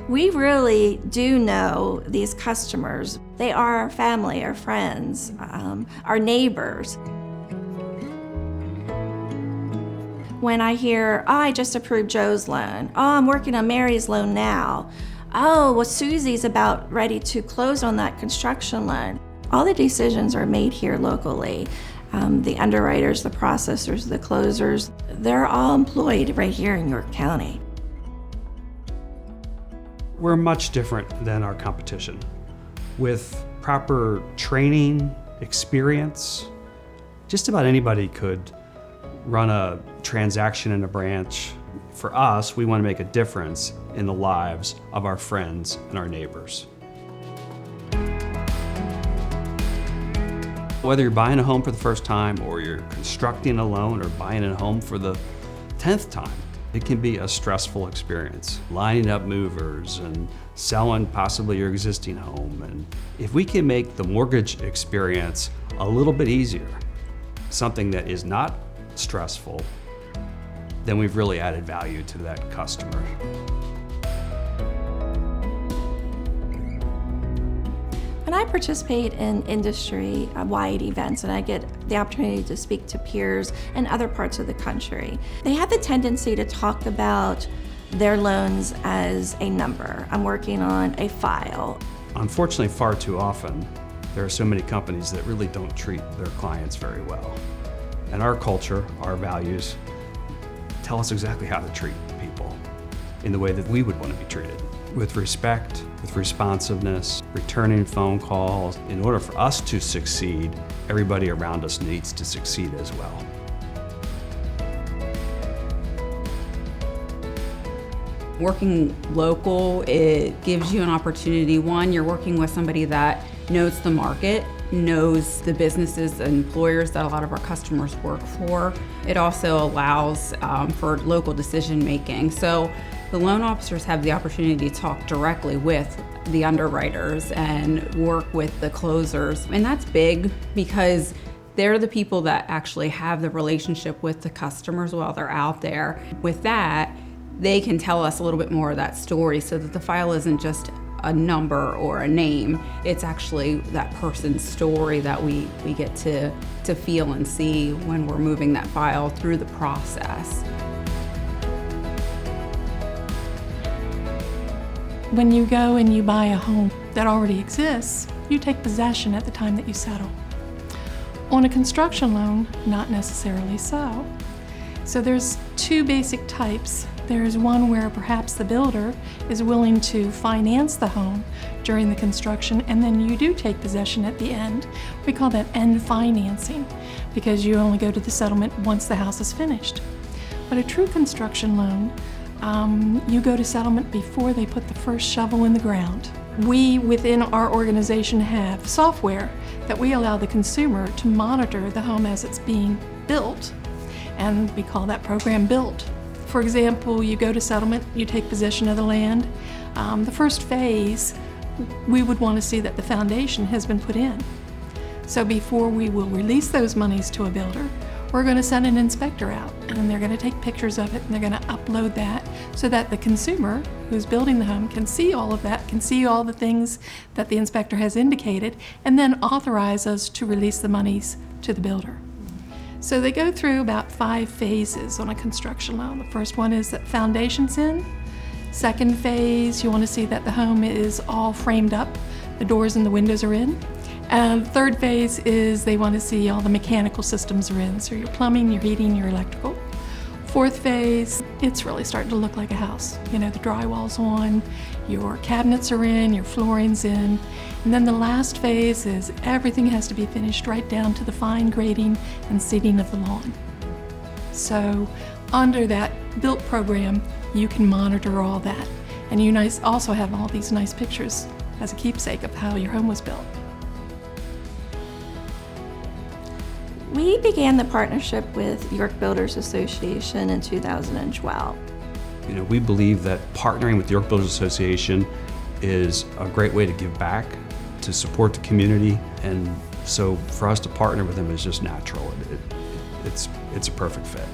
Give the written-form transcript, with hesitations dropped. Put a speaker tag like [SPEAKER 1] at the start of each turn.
[SPEAKER 1] We really do know these customers. They are our family, our friends, our neighbors. When I hear, oh, I just approved Joe's loan. Oh, I'm working on Mary's loan now. Oh, well, Susie's about ready to close on that construction loan. All the decisions are made here locally. The underwriters, the processors, the closers, they're all employed right here in York County.
[SPEAKER 2] We're much different than our competition. With proper training, experience, just about anybody could run a transaction in a branch. For us, we want to make a difference in the lives of our friends and our neighbors. Whether you're buying a home for the first time or you're constructing a loan or buying a home for the 10th time, it can be a stressful experience. Lining up movers and selling possibly your existing home. And if we can make the mortgage experience a little bit easier, something that is not stressful, then we've really added value to that customer.
[SPEAKER 1] When I participate in industry-wide events and I get the opportunity to speak to peers in other parts of the country, they have the tendency to talk about their loans as a number. I'm working on a file.
[SPEAKER 2] Unfortunately, far too often, there are so many companies that really don't treat their clients very well. And our culture, our values, tell us exactly how to treat people in the way that we would want to be treated. With respect, with responsiveness, returning phone calls. In order for us to succeed, everybody around us needs to succeed as well.
[SPEAKER 3] Working local, it gives you an opportunity. One, you're working with somebody that knows the market, knows the businesses and employers that a lot of our customers work for. It also allows for local decision making. So the loan officers have the opportunity to talk directly with the underwriters and work with the closers. And that's big because they're the people that actually have the relationship with the customers while they're out there. With that, they can tell us a little bit more of that story so that the file isn't just a number or a name. It's actually that person's story that we get to feel and see when we're moving that file through the process.
[SPEAKER 4] When you go and you buy a home that already exists, you take possession at the time that you settle. On a construction loan, not necessarily so. So there's two basic types. There's one where perhaps the builder is willing to finance the home during the construction, and then you do take possession at the end. We call that end financing because you only go to the settlement once the house is finished. But a true construction loan, you go to settlement before they put the first shovel in the ground. We, within our organization, have software that we allow the consumer to monitor the home as it's being built, and we call that program Built. For example, you go to settlement, you take possession of the land. The first phase, we would want to see that the foundation has been put in. So before we will release those monies to a builder, we're going to send an inspector out, and they're going to take pictures of it, and they're going to upload that so that the consumer who's building the home can see all of that, can see all the things that the inspector has indicated, and then authorize us to release the monies to the builder. So they go through about 5 phases on a construction loan. The first one is that foundation's in. Second phase, you want to see that the home is all framed up, the doors and the windows are in. And third phase is they want to see all the mechanical systems are in, so your plumbing, your heating, your electrical. Fourth phase, it's really starting to look like a house. You know, the drywall's on, your cabinets are in, your flooring's in. And then the last phase is everything has to be finished right down to the fine grading and seeding of the lawn. So under that Built program, you can monitor all that. And you also have all these nice pictures as a keepsake of how your home was built.
[SPEAKER 1] We began the partnership with York Builders Association in 2012.
[SPEAKER 2] You know, we believe that partnering with the York Builders Association is a great way to give back, to support the community, and so for us to partner with them is just natural. It's a perfect fit.